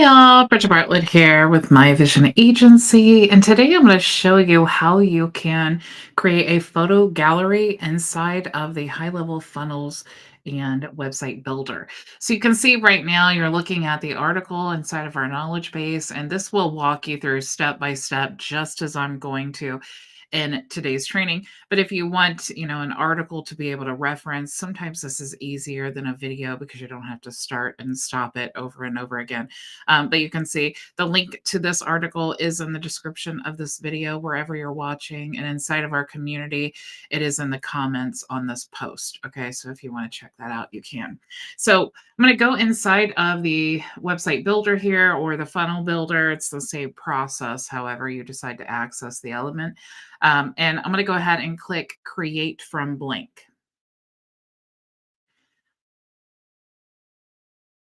y'all, Bridget Bartlett here with My Vision Agency, and today I'm going to show you how you can create a photo gallery inside of the high level funnels and website builder. So you can see right now you're looking at the article inside of our knowledge base, and this will walk you through step by step, just as I'm going to in today's training. But if you want, an article to be able to reference, sometimes this is easier than a video because you don't have to start and stop it over and over again. But you can see the link to this article is in the description of this video, wherever you're watching. And inside of our community, it is in the comments on this post. Okay, so if you want to check that out, you can. So I'm going to go inside of the website builder here, or the funnel builder. It's the same process, however you decide to access the element. And I'm going to go ahead and click Create from Blank.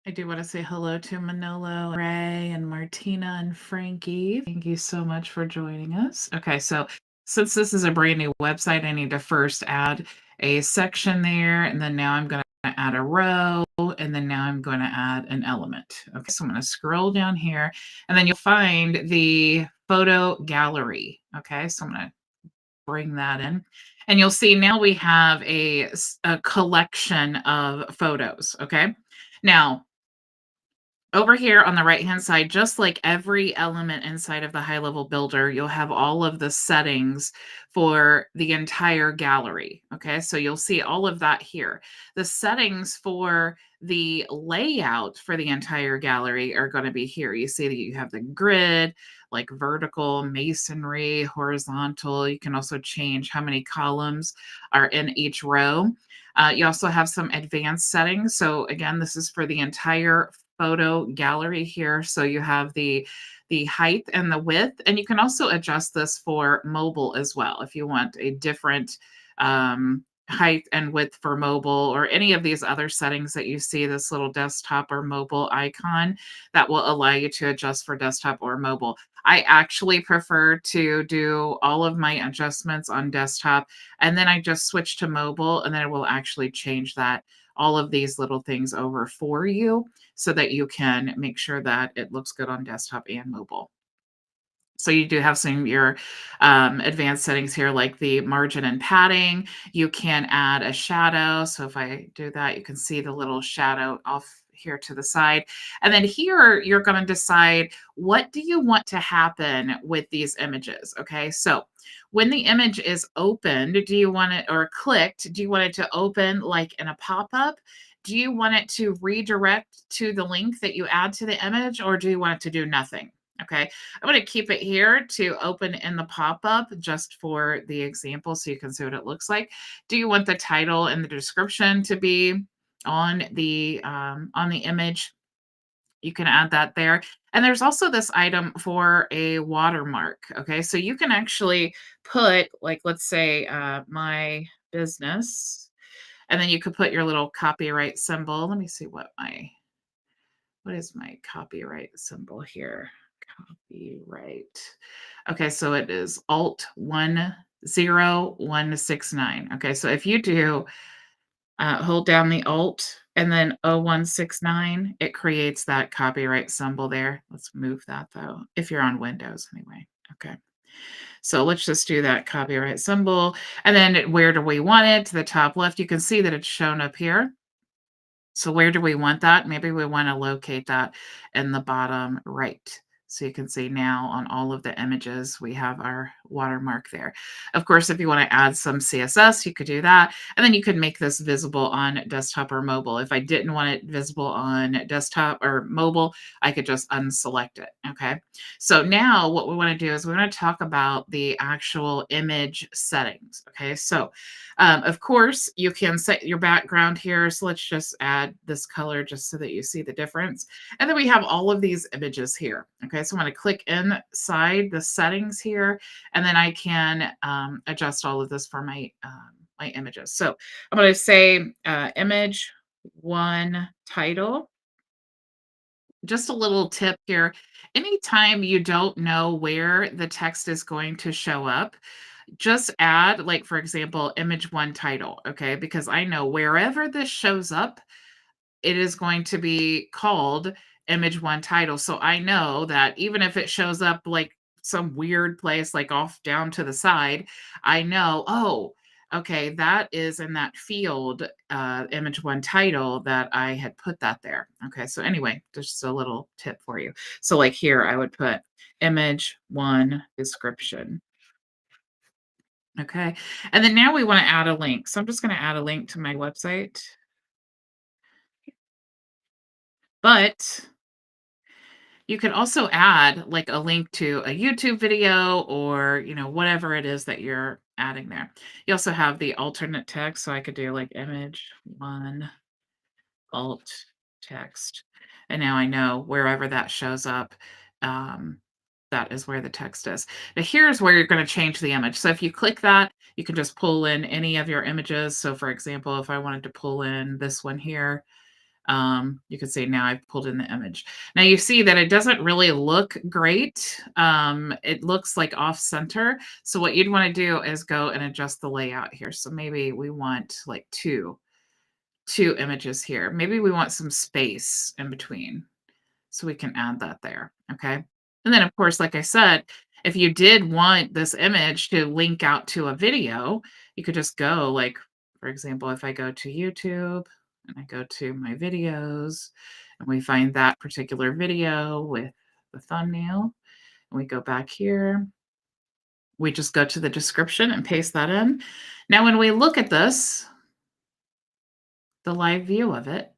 I do want to say hello to Manolo, Ray, and Martina, and Frankie. Thank you so much for joining us. Okay, so since this is a brand new website, I need to first add a section there, and then now I'm going to add a row, and then now I'm going to add an element. Okay, so I'm going to scroll down here, and then you'll find the photo gallery. Okay, so I'm going to bring that in. And you'll see now we have a collection of photos. Okay. Now, over here on the right-hand side, just like every element inside of the high-level builder, you'll have all of the settings for the entire gallery. Okay, so you'll see all of that here. The settings for the layout for the entire gallery are going to be here. You see that you have the grid, like vertical, masonry, horizontal. You can also change how many columns are in each row. You also have some advanced settings. So again, this is for the entire photo gallery here. So you have the height and the width, and you can also adjust this for mobile as well if you want a different height and width for mobile, or any of these other settings that you see, this little desktop or mobile icon that will allow you to adjust for desktop or mobile. I actually prefer to do all of my adjustments on desktop, and then I just switch to mobile, and then it will actually change that, all of these little things over for you, so that you can make sure that it looks good on desktop and mobile. So you do have some of your advanced settings here, like the margin and padding. You can add a shadow. So if I do that, you can see the little shadow off here to the side. And then here, you're going to decide, what do you want to happen with these images? Okay, so when the image is opened, do you want it, or clicked, do you want it to open like in a pop-up? Do you want it to redirect to the link that you add to the image, or do you want it to do nothing? Okay, I'm going to keep it here to open in the pop-up just for the example, so you can see what it looks like. Do you want the title and the description to be on the image? You can add that there. And there's also this item for a watermark. Okay, so you can actually put, like, let's say my business, and then you could put your little copyright symbol. Let me see what is my copyright symbol here? Copyright. Okay, so it is Alt 10169. Okay, so if you do hold down the Alt and then 0169, it creates that copyright symbol there. Let's move that though, if you're on Windows anyway. Okay. So let's just do that copyright symbol. And then where do we want it? To the top left, you can see that it's shown up here. So where do we want that? Maybe we want to locate that in the bottom right. So you can see now on all of the images, we have our watermark there. Of course, if you want to add some CSS, you could do that. And then you could make this visible on desktop or mobile. If I didn't want it visible on desktop or mobile, I could just unselect it. Okay. So now what we want to do is we want to talk about the actual image settings. Okay. So of course, you can set your background here. So let's just add this color just so that you see the difference. And then we have all of these images here. Okay, so I'm going to click inside the settings here, and then I can adjust all of this for my my images. So I'm going to say image one title. Just a little tip here. Anytime you don't know where the text is going to show up, just add, like, for example, image one title, okay? Because I know wherever this shows up, it is going to be called image one title. So I know that even if it shows up like some weird place, like off down to the side, I know, oh, okay, that is in that field, image one title that I had put that there. Okay. So anyway, just a little tip for you. So like here, I would put image one description. Okay. And then now we want to add a link. So I'm just going to add a link to my website. But you can also add like a link to a YouTube video or, whatever it is that you're adding there. You also have the alternate text. So I could do like image one alt text. And now I know wherever that shows up, um, that is where the text is. Now here's where you're going to change the image. So if you click that, you can just pull in any of your images. So for example, if I wanted to pull in this one here, you could say now I've pulled in the image. Now you see that it doesn't really look great. It looks like off center. So what you'd want to do is go and adjust the layout here. So maybe we want like two images here. Maybe we want some space in between. So we can add that there. Okay. And then of course, like I said, if you did want this image to link out to a video, you could just go like, for example, if I go to YouTube and I go to my videos and we find that particular video with the thumbnail and we go back here, we just go to the description and paste that in. Now, when we look at this, the live view of it,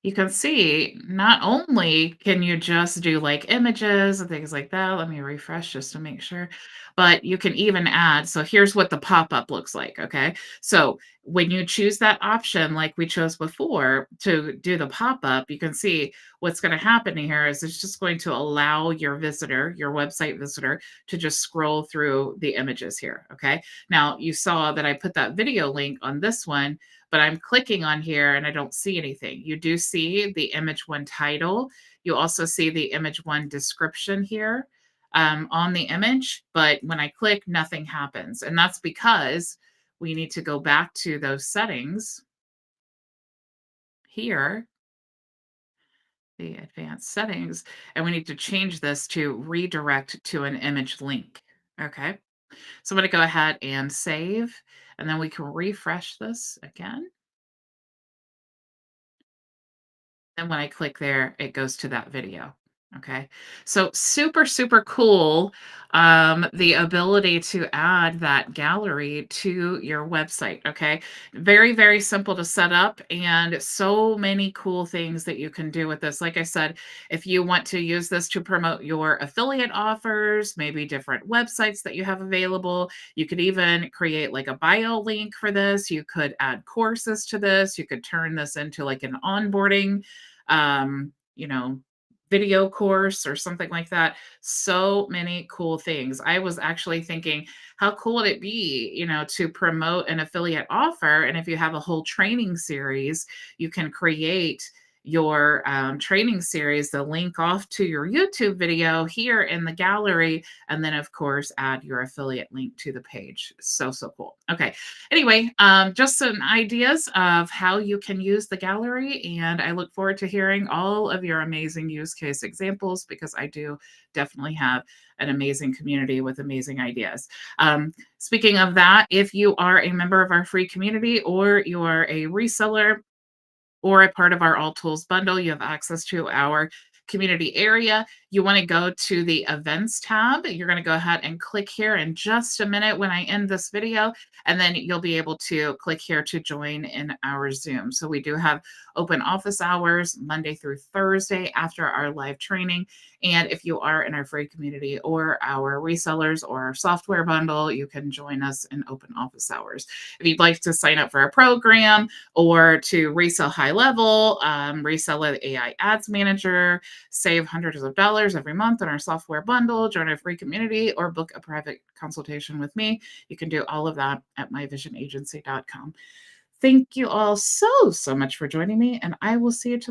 you can see not only can you just do like images and things like that. Let me refresh just to make sure. But you can even add. So here's what the pop-up looks like. Okay. So when you choose that option, like we chose before to do the pop-up, you can see what's going to happen here is it's just going to allow your visitor, your website visitor, to just scroll through the images here. Okay. Now you saw that I put that video link on this one, but I'm clicking on here and I don't see anything. You do see the image one title. You also see the image one description here on the image, but when I click, nothing happens. And that's because we need to go back to those settings here, the advanced settings, and we need to change this to redirect to an image link. Okay. So I'm going to go ahead and save, and then we can refresh this again. And when I click there, it goes to that video. Okay. So super, super cool. The ability to add that gallery to your website. Okay. Very, very simple to set up and so many cool things that you can do with this. Like I said, if you want to use this to promote your affiliate offers, maybe different websites that you have available, you could even create like a bio link for this. You could add courses to this. You could turn this into like an onboarding um, you know, video course or something like that. So many cool things. I was actually thinking, how cool would it be, to promote an affiliate offer? And if you have a whole training series, you can create your training series, the link off to your YouTube video here in the gallery, and then of course add your affiliate link to the page. So, so cool. Okay. Anyway, just some ideas of how you can use the gallery, and I look forward to hearing all of your amazing use case examples because I do definitely have an amazing community with amazing ideas. Speaking of that, if you are a member of our free community or you are a reseller, or a part of our All Tools bundle, you have access to our community area. You want to go to the events tab. You're going to go ahead and click here in just a minute when I end this video, and then you'll be able to click here to join in our Zoom. So we do have open office hours Monday through Thursday after our live training. And if you are in our free community or our resellers or our software bundle, you can join us in open office hours. If you'd like to sign up for a program or to resell HighLevel, resell an AI ads manager, save hundreds of dollars every month on our software bundle, join our free community, or book a private consultation with me, you can do all of that at myvisionagency.com. Thank you all so, so much for joining me, and I will see you tomorrow.